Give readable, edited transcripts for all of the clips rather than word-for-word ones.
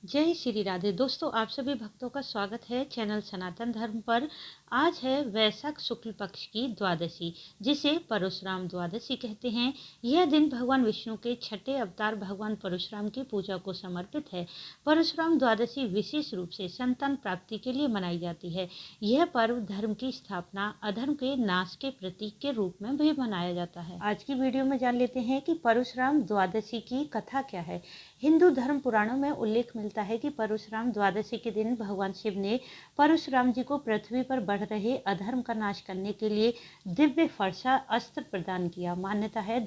जय श्री राधे। दोस्तों, आप सभी भक्तों का स्वागत है चैनल सनातन धर्म पर। आज है वैशाख शुक्ल पक्ष की द्वादशी, जिसे परशुराम द्वादशी कहते हैं। यह दिन भगवान विष्णु के छठे अवतार भगवान परशुराम की पूजा को समर्पित है। परशुराम द्वादशी विशेष रूप से संतान प्राप्ति के लिए मनाई जाती है। यह पर्व धर्म की स्थापना, अधर्म के नाश के प्रतीक के रूप में भी मनाया जाता है। आज की वीडियो में जान लेते हैं कि परशुराम द्वादशी की कथा क्या है। हिंदू धर्म पुराणों में उल्लेख मिलता है कि परशुराम द्वादशी के दिन भगवान शिव ने परशुराम जी को पृथ्वी पर बढ़ रहे अधर्म का नाश करने के लिए दिव्य फरसा अस्त्र प्रदान किया। मान्यता है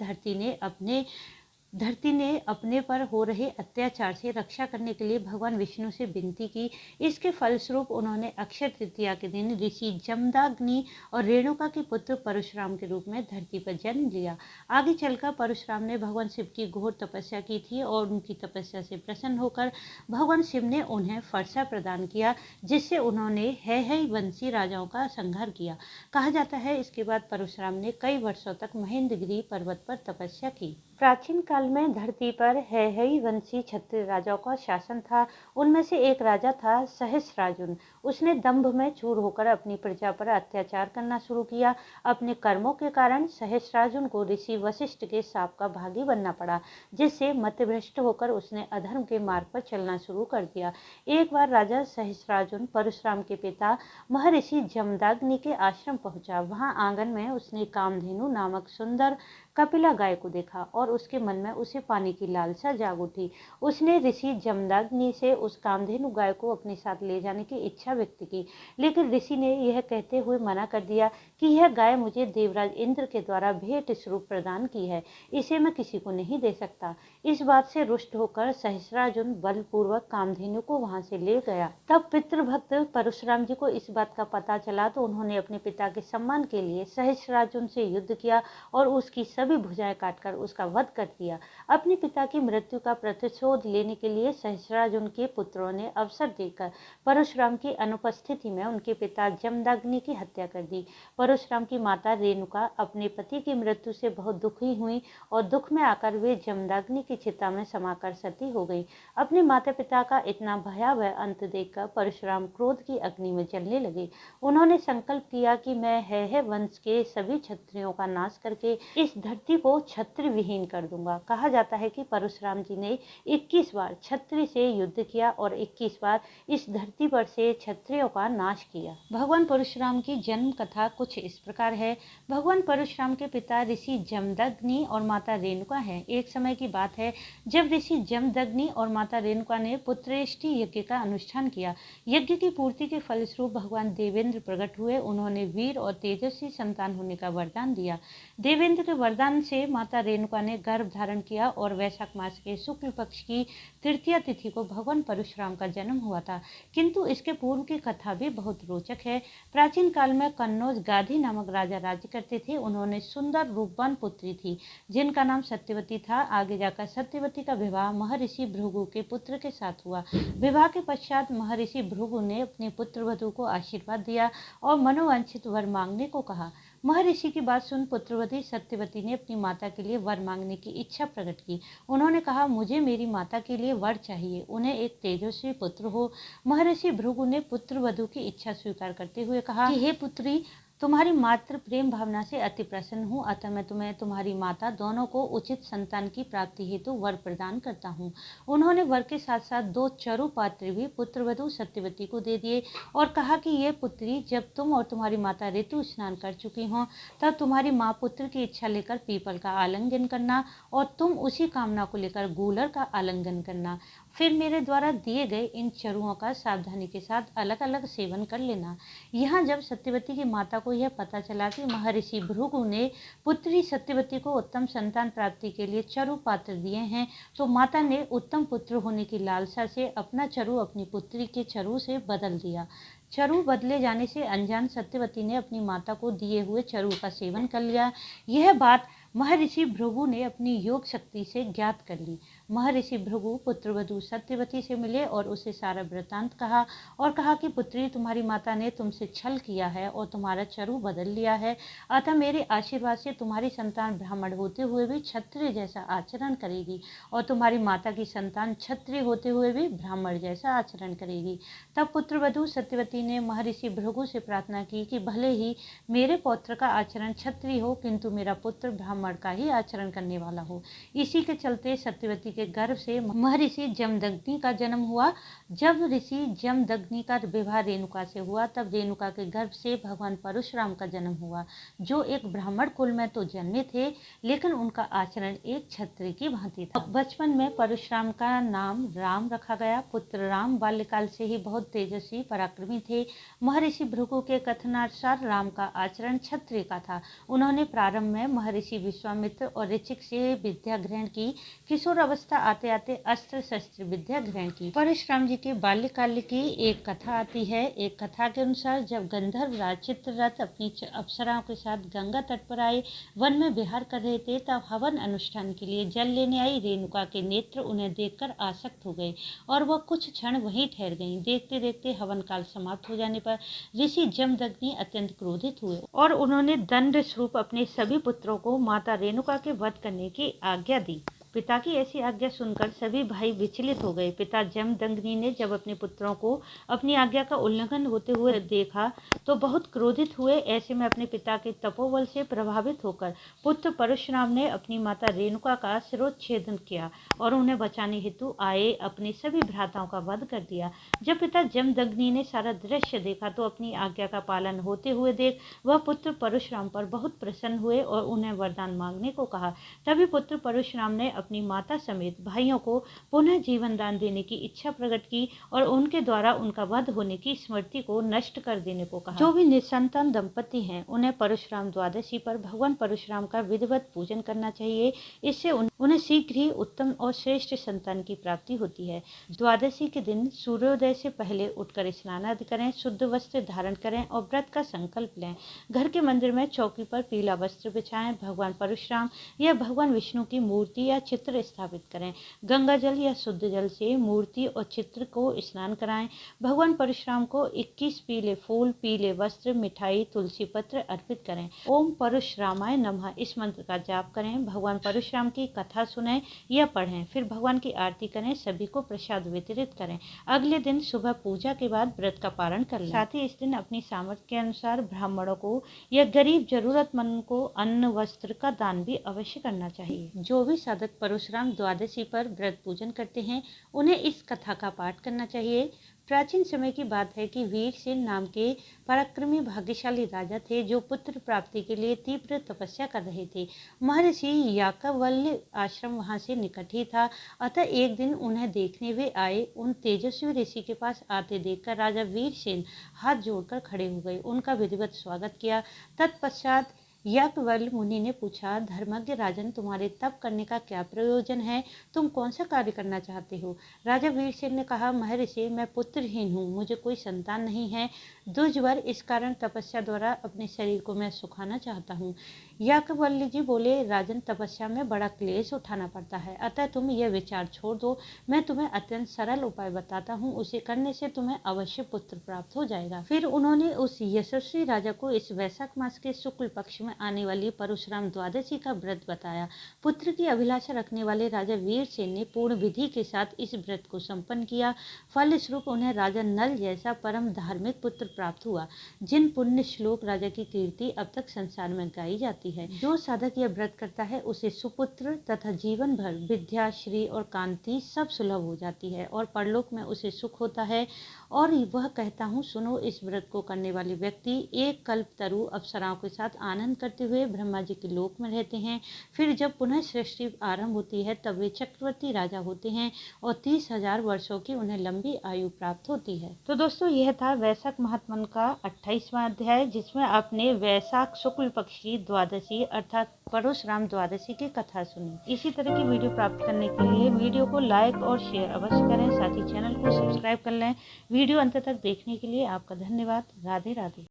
धरती ने अपने पर हो रहे अत्याचार से रक्षा करने के लिए भगवान विष्णु से विनती की। इसके फलस्वरूप उन्होंने अक्षय तृतीया के दिन ऋषि जमदाग्नि और रेणुका के पुत्र परशुराम के रूप में धरती पर जन्म लिया। आगे चलकर परशुराम ने भगवान शिव की घोर तपस्या की थी और उनकी तपस्या से प्रसन्न होकर भगवान शिव ने उन्हें फरसा प्रदान किया, जिससे उन्होंने हैहय वंशी राजाओं का संहार किया। कहा जाता है इसके बाद परशुराम ने कई वर्षों तक महेंद्रगिरी पर्वत पर तपस्या की। प्राचीन काल में धरती पर हैहय वंशी क्षत्रिय राजाओं का शासन था। उनमें से एक राजा था सहस्रार्जुन। उसने दंभ में चूर होकर अपनी प्रजा पर अत्याचार करना शुरू किया। अपने कर्मों के कारण सहस्रार्जुन को ऋषि वशिष्ठ के शाप का भागी बनना पड़ा, जिससे मतभ्रष्ट होकर उसने अधर्म के मार्ग पर चलना शुरू कर दिया। एक बार राजा सहस्रार्जुन परशुराम के पिता महर्षि जमदाग्नि के आश्रम पहुंचा। वहां आंगन में उसने कामधेनु नामक सुंदर कपिला गाय को देखा और उसके मन में उसे पाने की लालसा जाग उठी। उसने ऋषि जमदाग्नि से उस कामधेनु गाय को अपने साथ ले जाने की इच्छा व्यक्त की, लेकिन ऋषि ने यह कहते हुए मना कर दिया कि यह गाय मुझे देवराज इंद्र के द्वारा भेंट स्वरूप प्रदान की है, इसे मैं किसी को नहीं दे सकता। इस बात से रुष्ट होकर सहस्रार्जुन बलपूर्वक कामधेनु को वहां से ले गया। तब पितृभक्त परशुराम जी को इस बात का पता चला तो उन्होंने अपने पिता के सम्मान के लिए सहस्रार्जुन से युद्ध किया और उसकी सभी भुजाएं काटकर उसका वध कर दिया। अपने पिता की मृत्यु का प्रतिशोध लेने के लिए सहस्रार्जुन के पुत्रों ने अवसर देकर परशुराम की अनुपस्थिति में उनके पिता जमदाग्नि की हत्या कर दी। परशुराम की माता रेणुका अपने पति की मृत्यु से बहुत दुखी हुई और दुख में आकर वे जमदाग्नि की चिता में समाकर सती हो गई। अपने माता पिता का इतना भयावह अंत देखकर परशुराम क्रोध की अग्नि में जलने लगे। उन्होंने संकल्प किया कि मैं हैहय वंश के सभी क्षत्रियों का नाश करके इस धरती को क्षत्रिय विहीन कर दूंगा। कहा जाता है कि परशुराम जी ने 21 बार क्षत्रिय से युद्ध किया और 21 बार इस धरती पर से क्षत्रियों का नाश किया। भगवान परशुराम की जन्म कथा कुछ इस प्रकार है। भगवान परशुराम के पिता ऋषि जमदग्नि और माता रेणुका हैं। एक समय की बात है जब ऋषि जमदग्नि और माता रेणुका ने पुत्रेष्टि यज्ञ का अनुष्ठान किया। यज्ञ की पूर्ति के फलस्वरूप भगवान देवेंद्र प्रकट हुए। उन्होंने वीर और तेजस्वी संतान होने का वरदान दिया। देवेंद्र के वरदान से माता रेणुका ने गर्भ धारण किया और वैशाख मास के शुक्ल पक्ष की तृतीया तिथि को भगवान परशुराम का जन्म हुआ था। किंतु इसके पूर्व की कथा भी बहुत रोचक है। प्राचीन काल में कन्नौज गाधी नामक राजा राज्य करते थे। उन्होंने सुंदर रूपवान पुत्री थी जिनका नाम सत्यवती था। आगे जाकर सत्यवती का विवाह महर्षि भृगु के पुत्र के साथ हुआ। विवाह के पश्चात महर्षि भृगु ने अपने पुत्र वधु को आशीर्वाद दिया और मनोवांछित वर मांगने को कहा। महर्षि की बात सुन पुत्रवती सत्यवती ने अपनी माता के लिए वर मांगने की इच्छा प्रकट की। उन्होंने कहा, मुझे मेरी माता के लिए वर चाहिए, उन्हें एक तेजस्वी पुत्र हो। महर्षि भृगु ने पुत्र वधु की इच्छा स्वीकार करते हुए कहा कि हे पुत्री, तुम्हारी मात्र प्रेम भावना से अति प्रसन्न हूँ, अतः मैं तुम्हें तुम्हारी माता दोनों को उचित संतान की प्राप्ति हेतु वर प्रदान करता हूँ। उन्होंने वर के साथ साथ 2 चरु पात्र भी पुत्रवधु सत्यवती को दे दिए और कहा कि ये पुत्री, जब तुम और तुम्हारी माता ऋतु स्नान कर चुकी हो तब तुम्हारी माँ पुत्र की इच्छा लेकर पीपल का आलिंगन करना और तुम उसी कामना को लेकर गूलर का आलिंगन करना। फिर मेरे द्वारा दिए गए इन चरुओं का सावधानी के साथ अलग अलग सेवन कर लेना। यहाँ जब सत्यवती की माता को यह पता चला कि महर्षि भृगु ने पुत्री सत्यवती को उत्तम संतान प्राप्ति के लिए चरु पात्र दिए हैं, तो माता ने उत्तम पुत्र होने की लालसा से अपना चरु अपनी पुत्री के चरु से बदल दिया। चरु बदले जाने से अनजान सत्यवती ने अपनी माता को दिए हुए चरु का सेवन कर लिया। यह बात महर्षि भृगु ने अपनी योग शक्ति से ज्ञात कर ली। महर्षि भृगु पुत्रवधू सत्यवती से मिले और उसे सारा वृतांत कहा और कहा कि पुत्री, तुम्हारी माता ने तुमसे छल किया है और तुम्हारा चरु बदल लिया है। अतः मेरे आशीर्वाद से तुम्हारी संतान ब्राह्मण होते हुए भी क्षत्रिय जैसा आचरण करेगी और तुम्हारी माता की संतान क्षत्रिय होते हुए भी ब्राह्मण जैसा आचरण करेगी। तब पुत्रवधू सत्यवती ने महर्षि भृगु से प्रार्थना की कि भले ही मेरे पौत्र का आचरण क्षत्रिय हो, किंतु मेरा पुत्र ब्राह्मण का ही आचरण करने वाला हो। इसी के चलते सत्यवती के गर्भ से महर्षि जमदग्नि का जन्म हुआ। जब ऋषि जमदग्नि का विवाह रेणुका से हुआ, तब रेणुका के गर्भ से भगवान परशुराम का जन्म हुआ, जो एक ब्राह्मण कुल में तो जन्मे थे, लेकिन उनका आचरण एक क्षत्रिय की भांति था। बचपन में परशुराम का नाम राम रखा गया। पुत्र राम बाल्यकाल से ही बहुत तेजस्वी पराक्रमी थे। महर्षि भृगु के कथनानुसार राम का आचरण क्षत्रिय का था। उन्होंने प्रारंभ में महर्षि विश्वामित्र और ऋचिक से विद्या ग्रहण की। किशोर अवस्था आते आते अस्त्र शस्त्र विद्या ग्रहण की। परशुराम जी के बाल्यकाल की एक कथा आती है। एक कथा के अनुसार जब गंधर्व राज चित्ररथ अपनी अप्सराओं के साथ गंगा तट पर आए, वन में विहार कर रहे थे, तब हवन अनुष्ठान के लिए जल लेने आई रेणुका के नेत्र उन्हें देखकर आसक्त हो गए और वह कुछ क्षण वहीं ठहर गईं। देखते देखते हवन काल समाप्त हो जाने पर ऋषि जमदग्नि अत्यंत क्रोधित हुए और उन्होंने दंड स्वरूप अपने सभी पुत्रों को माता रेणुका के वध करने की आज्ञा दी। पिता की ऐसी आज्ञा सुनकर सभी भाई विचलित हो गए। पिता जमदग्नि ने जब अपने पुत्रों को अपनी आज्ञा का उल्लंघन होते हुए देखा तो बहुत क्रोधित हुए। ऐसे में अपने पिता के तपोबल से प्रभावित होकर पुत्र परशुराम ने अपनी माता रेणुका का शिरोच्छेदन किया और उन्हें बचाने हेतु आए अपने सभी भ्राताओं का वध कर दिया। जब पिता जमदग्नि ने सारा दृश्य देखा तो अपनी आज्ञा का पालन होते हुए देख वह पुत्र परशुराम पर बहुत प्रसन्न हुए और उन्हें वरदान मांगने को कहा। तभी पुत्र परशुराम ने अपनी माता समेत भाइयों को पुनः जीवन दान देने की इच्छा प्रकट की और उनके द्वारा उनका वध होने की स्मृति को नष्ट कर देने को कहा। जो भी निसंतान दंपति हैं, उन्हें परशुराम द्वादशी पर भगवान परशुराम का विधिवत पूजन करना चाहिए। इससे उन्हें शीघ्र ही उत्तम और श्रेष्ठ संतान की प्राप्ति होती है। द्वादशी के दिन सूर्योदय से पहले उठकर स्नान आदि करें, शुद्ध वस्त्र धारण करें और व्रत का संकल्प लें। घर के मंदिर में चौकी पर पीला वस्त्र बिछाएं, भगवान परशुराम या भगवान विष्णु की मूर्ति या चित्र स्थापित करें। गंगा जल या शुद्ध जल से मूर्ति और चित्र को स्नान कराएं। भगवान परशुराम को 21 पीले फूल, पीले वस्त्र, मिठाई, तुलसी पत्र अर्पित करें। ओम परशुरामाय नमः इस मंत्र का जाप करें। भगवान परशुराम की कथा सुनें या पढ़ें, फिर भगवान की आरती करें, सभी को प्रसाद वितरित करें। अगले दिन सुबह पूजा के बाद व्रत का पारण कर लें। साथ ही इस दिन अपनी सामर्थ्य के अनुसार ब्राह्मणों को या गरीब जरूरतमंद को अन्न वस्त्र का दान भी अवश्य करना चाहिए। जो भी साधक परशुराम द्वादशी पर व्रत पूजन करते हैं, उन्हें इस कथा का पाठ करना चाहिए। प्राचीन समय की बात है कि वीरसेन नाम के पराक्रमी भाग्यशाली राजा थे, जो पुत्र प्राप्ति के लिए तीव्र तपस्या कर रहे थे। महर्षि याकवल्य आश्रम वहां से निकट ही था, अतः एक दिन उन्हें देखने वे आए। उन तेजस्वी ऋषि के पास आते देखकर राजा वीरसेन हाथ जोड़कर खड़े हो गए, उनका विधिवत स्वागत किया। तत्पश्चात याज्ञवल्क्य मुनि ने पूछा, धर्मज्ञ राजन, तुम्हारे तप करने का क्या प्रयोजन है? तुम कौन सा कार्य करना चाहते हो? राजा वीरसेन ने कहा, महर्षि, मैं पुत्रहीन हूँ, मुझे कोई संतान नहीं है। दुर्जवर, इस कारण तपस्या द्वारा अपने शरीर को मैं सुखाना चाहता हूँ। याज्ञवल्क्य जी बोले, राजन, तपस्या में बड़ा क्लेश उठाना पड़ता है, अतः तुम यह विचार छोड़ दो। मैं तुम्हें अत्यंत सरल उपाय बताता हूँ, उसे करने से तुम्हें अवश्य पुत्र प्राप्त हो जाएगा। फिर उन्होंने उस यशस्वी राजा को इस वैशाख मास के शुक्ल पक्ष में आने वाली परशुराम द्वादशी का व्रत बताया। पुत्र की अभिलाषा रखने वाले राजा वीरसेन ने पूर्ण विधि के साथ इस व्रत को संपन्न किया। फलस्वरूप उन्हें राजा नल जैसा परम धार्मिक पुत्र प्राप्त हुआ, जिन पुण्य श्लोक राजा की कीर्ति अब तक संसार में गाई जाती है। जो साधक यह व्रत करता है, उसे सुपुत्र तथा जीवन भर विद्या, श्री और कांति सब सुलभ हो जाती है और परलोक में उसे सुख होता है। और वह कहता हूँ, सुनो, इस व्रत को करने वाले व्यक्ति एक कल्प तरु अप्सराओं के साथ आनंद करते हुए ब्रह्मा जी के लोक में रहते हैं। फिर जब पुनः सृष्टि आरंभ होती है, तब वे चक्रवर्ती राजा होते हैं और 30,000 वर्षों की उन्हें लंबी आयु प्राप्त होती है। तो दोस्तों, यह था वैशाख महात्मन का 28वां अध्याय, जिसमें आपने वैशाख शुक्ल पक्ष की द्वादशी अर्थात परशुराम द्वादशी की कथा सुनी। इसी तरह की वीडियो प्राप्त करने के लिए वीडियो को लाइक और शेयर अवश्य करें, साथ ही चैनल को सब्सक्राइब कर लें। वीडियो अंत तक देखने के लिए आपका धन्यवाद। राधे राधे।